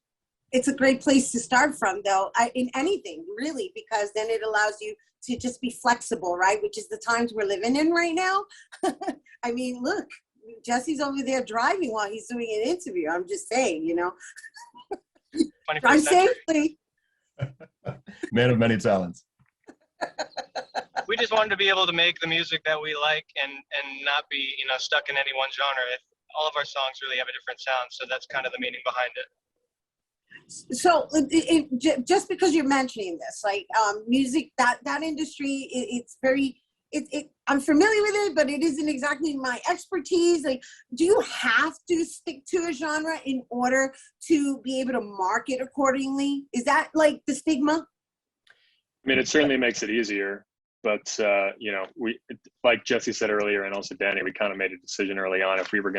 It's a great place to start from, though, in anything, really, because then it allows you to just be flexible, right? Which is the times we're living in right now. I mean, look, Jesse's over there driving while he's doing an interview. I'm just saying, you know. Drive safely. Man of many talents. We just wanted to be able to make the music that we like and not be, stuck in any one genre. All of our songs really have a different sound, so that's kind of the meaning behind it. So just because you're mentioning this, like music, that industry, it's very, I'm familiar with it, but it isn't exactly my expertise. Like, do you have to stick to a genre in order to be able to market accordingly? Is that like the stigma? I mean, it certainly makes it easier, but we, like Jesse said earlier, and also Danny, we kind of made a decision early on if we were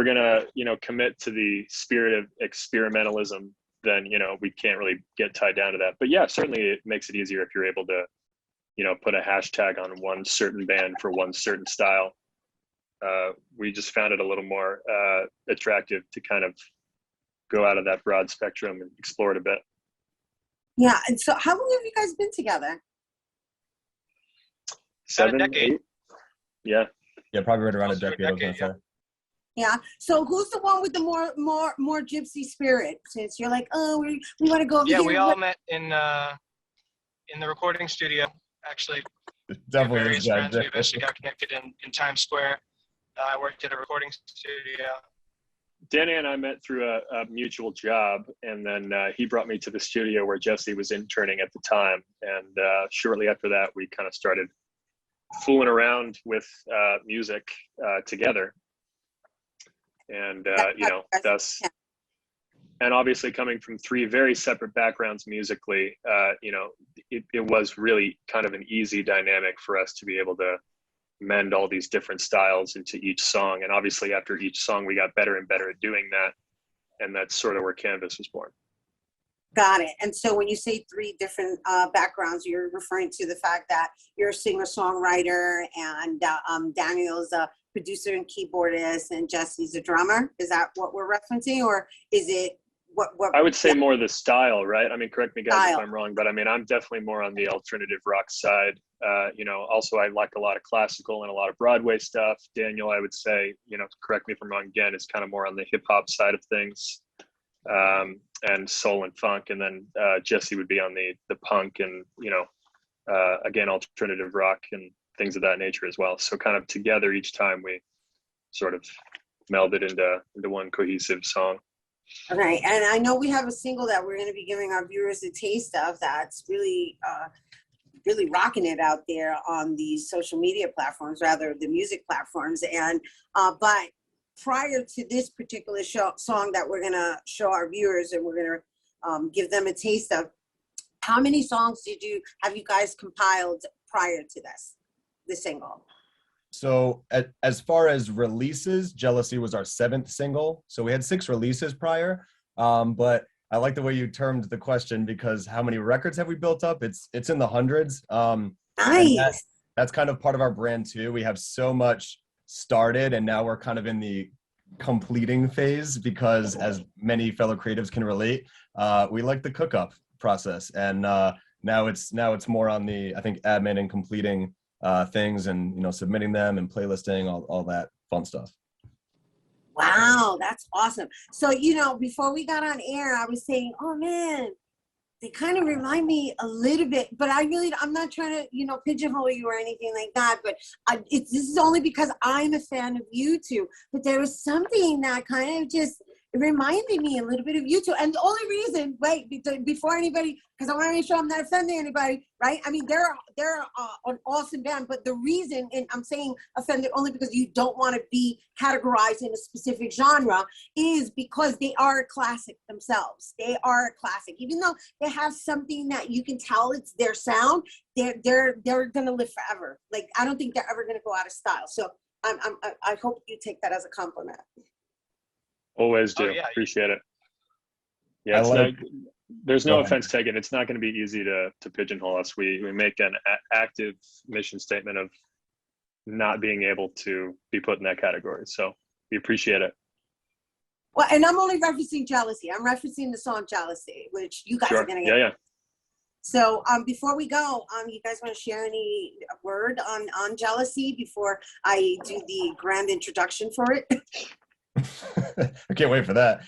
gonna commit to the spirit of experimentalism, then, we can't really get tied down to that. But yeah, certainly it makes it easier if you're able to, put a hashtag on one certain band for one certain style. We just found it a little more attractive to kind of go out of that broad spectrum and explore it a bit. Yeah, and so how long have you guys been together? 7, 8. Yeah. Yeah, probably right around a decade. I was gonna say. Yeah. So who's the one with the more gypsy spirit? Since you're like, oh, we want to go over here. Yeah, we all met in the recording studio. Actually, Definitely various friends. We eventually got connected in Times Square. I worked at a recording studio. Danny and I met through a mutual job, and then he brought me to the studio where Jesse was interning at the time. And shortly after that, we kind of started fooling around with music together. And, thus, and obviously coming from 3 very separate backgrounds musically, it was really kind of an easy dynamic for us to be able to mend all these different styles into each song. And obviously after each song, we got better and better at doing that. And that's sort of where Canvas was born. Got it. And so when you say 3 different backgrounds, you're referring to the fact that you're a singer-songwriter and Daniel's a producer and keyboardist and Jesse's a drummer. Is that what we're referencing, or is it what I would say more the style, right? I mean, correct me guys if I'm wrong, but I mean, I'm definitely more on the alternative rock side. Also I like a lot of classical and a lot of Broadway stuff. Daniel, I would say, correct me if I'm wrong again, is kind of more on the hip hop side of things. And soul and funk, and then Jesse would be on the punk and again alternative rock and things of that nature as well. So kind of together each time we sort of melded into one cohesive song. Okay, and I know we have a single that we're going to be giving our viewers a taste of that's really really rocking it out there on these social media platforms, rather the music platforms. And but prior to this particular song that we're going to show our viewers and we're going to give them a taste of, how many songs have you guys compiled prior to this? the single? So as far as releases, Jealousy was our 7th single. So we had 6 releases prior. But I like the way you termed the question, because how many records have we built up? It's in the hundreds. Nice. That's kind of part of our brand too. We have so much started, and now we're kind of in the completing phase, because as many fellow creatives can relate, we like the cook-up process. And now it's more on the, I think, admin and completing things, and, you know, submitting them and playlisting, all that fun stuff. Wow, that's awesome. So, you know, before we got on air, I was saying, oh man, they kind of remind me a little bit, but I'm not trying to, you know, pigeonhole you or anything like that, but this is only because I'm a fan of you two. But there was something that kind of just reminded me a little bit of you two. And the only reason, before anybody, because I want to make sure I'm not offending anybody, right? I mean, they're an awesome band, but the reason, and I'm saying offended only because you don't want to be categorized in a specific genre, is because they are a classic themselves. They are a classic, even though they have something that you can tell it's their sound. They're gonna live forever. Like, I don't think they're ever gonna go out of style. So I hope you take that as a compliment. Always do. Oh, yeah. Appreciate it. Yeah, there's no offense taken. It's not going to be easy to pigeonhole us. We make an active mission statement of not being able to be put in that category. So we appreciate it. Well, and I'm only referencing Jealousy. I'm referencing the song Jealousy, which you guys are going to get. Yeah. So before we go, you guys want to share any word on Jealousy before I do the grand introduction for it? I can't wait for that.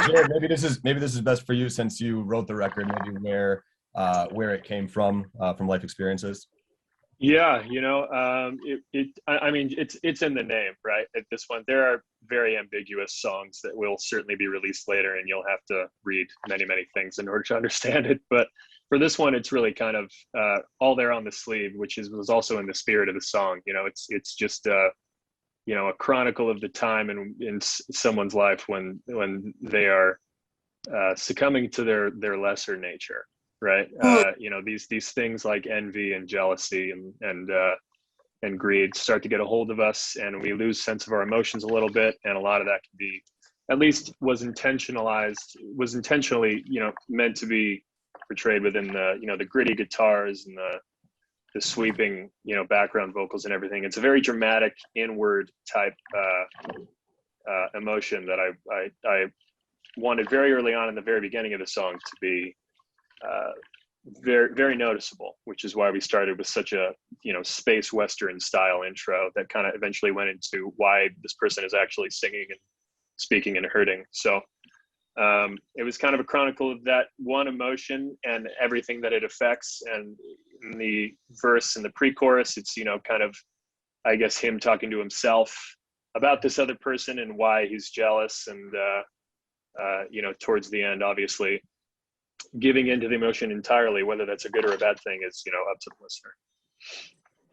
Jared, maybe this is best for you, since you wrote the record. Maybe where it came from life experiences. Yeah, you know, I mean, it's in the name, right? At this point, there are very ambiguous songs that will certainly be released later, and you'll have to read many, many things in order to understand it. But for this one, it's really kind of all there on the sleeve, which was also in the spirit of the song. You know, it's just you know, a chronicle of the time in someone's life when they are succumbing to their lesser nature, right? You know, these things like envy and jealousy and greed start to get a hold of us, and we lose sense of our emotions a little bit. And a lot of that can be, at least was intentionally, you know, meant to be portrayed within the, you know, the gritty guitars and the sweeping, you know, background vocals and everything. It's a very dramatic, inward type emotion that I wanted very early on in the very beginning of the song to be very, very noticeable, which is why we started with such a, you know, space western style intro that kind of eventually went into why this person is actually singing and speaking and hurting. So it was kind of a chronicle of that one emotion and everything that it affects. And in the verse and the pre-chorus, it's, you know, kind of, I guess, him talking to himself about this other person and why he's jealous. And, you know, towards the end, obviously, giving into the emotion entirely, whether that's a good or a bad thing, is, you know, up to the listener.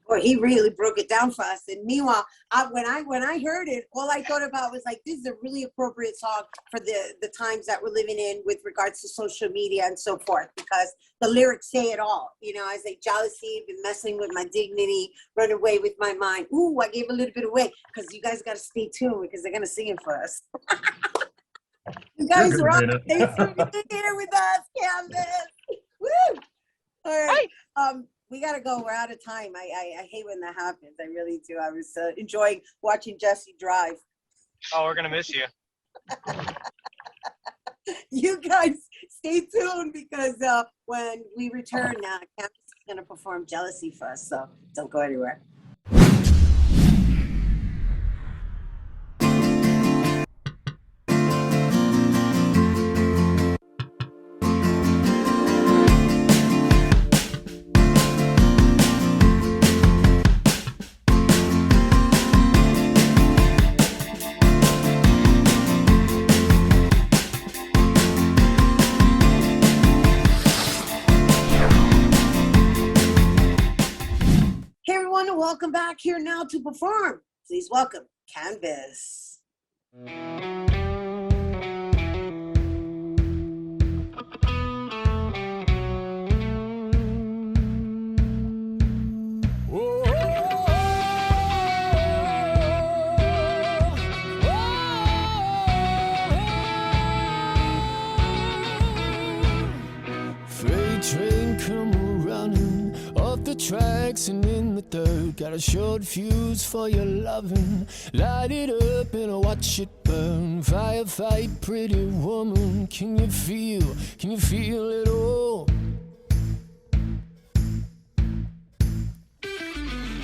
Well, he really broke it down for us. And meanwhile, when I heard it, all I thought about was like, this is a really appropriate song for the times that we're living in with regards to social media and so forth, because the lyrics say it all. You know, I say, jealousy, been messing with my dignity, run away with my mind. Ooh, I gave a little bit away, because you guys got to stay tuned, because they're going to sing it for us. You guys rock. Stay tuned here with us, Canvas. Woo! All right. We gotta go. We're out of time. I hate when that happens. I really do. I was enjoying watching Jesse drive. Oh, we're gonna miss you. You guys stay tuned, because when we return, Canvas is gonna perform Jealousy for us. So don't go anywhere. Welcome back. Here now to perform. Please welcome Canvas. Whoa. the tracks and in the dirt. Got a short fuse for your loving. Light it up and I watch it burn. Firefight, pretty woman. Can you feel it all?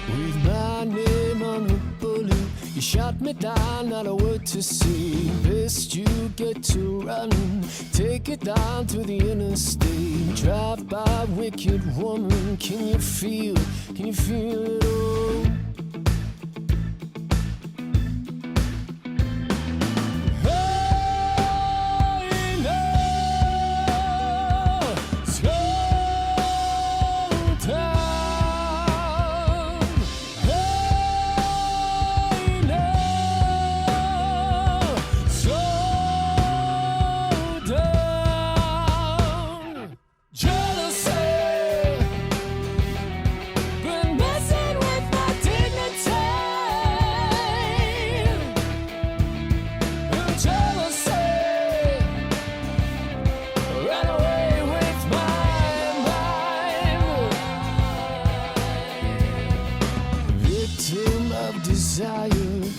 With my name on a bullet, you shot me down, not a word to say. Best you get to running, take it down to the interstate. Drive by, wicked woman, can you feel it all?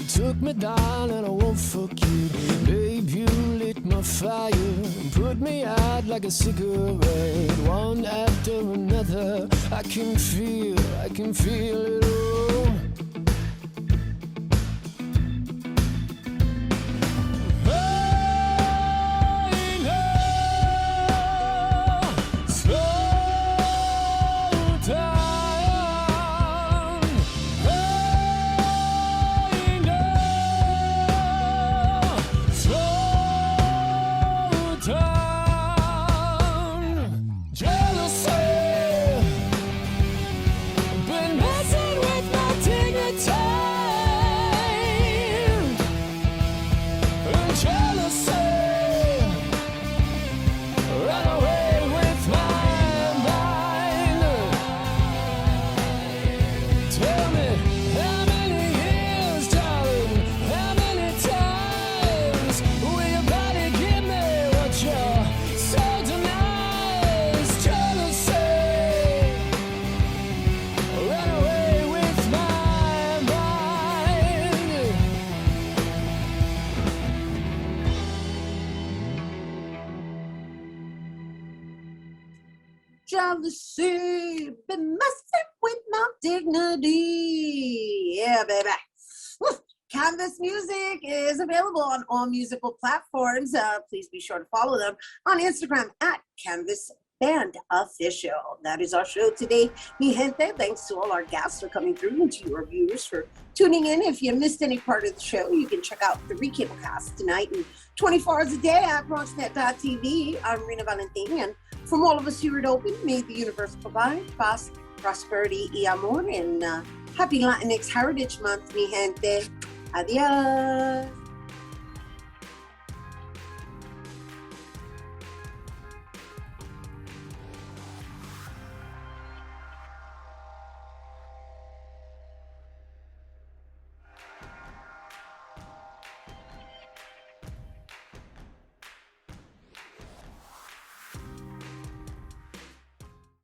Took me down and I won't forget. Babe, you lit my fire, put me out like a cigarette. One after another, I can feel it all. Jealousy, been messing with my dignity. Yeah, baby. Woo. Canvas Music is available on all musical platforms. Please be sure to follow them on Instagram at Canvas Band Official. That is our show today, mi gente. Thanks to all our guests for coming through and to your viewers for tuning in. If you missed any part of the show, you can check out the recablecast tonight and 24 hours a day at BronxNet.tv. I'm Rhina Valentin, and from all of us here at Open, may the universe provide paz, prosperity, y amor, and happy Latinx Heritage Month, mi gente. Adios.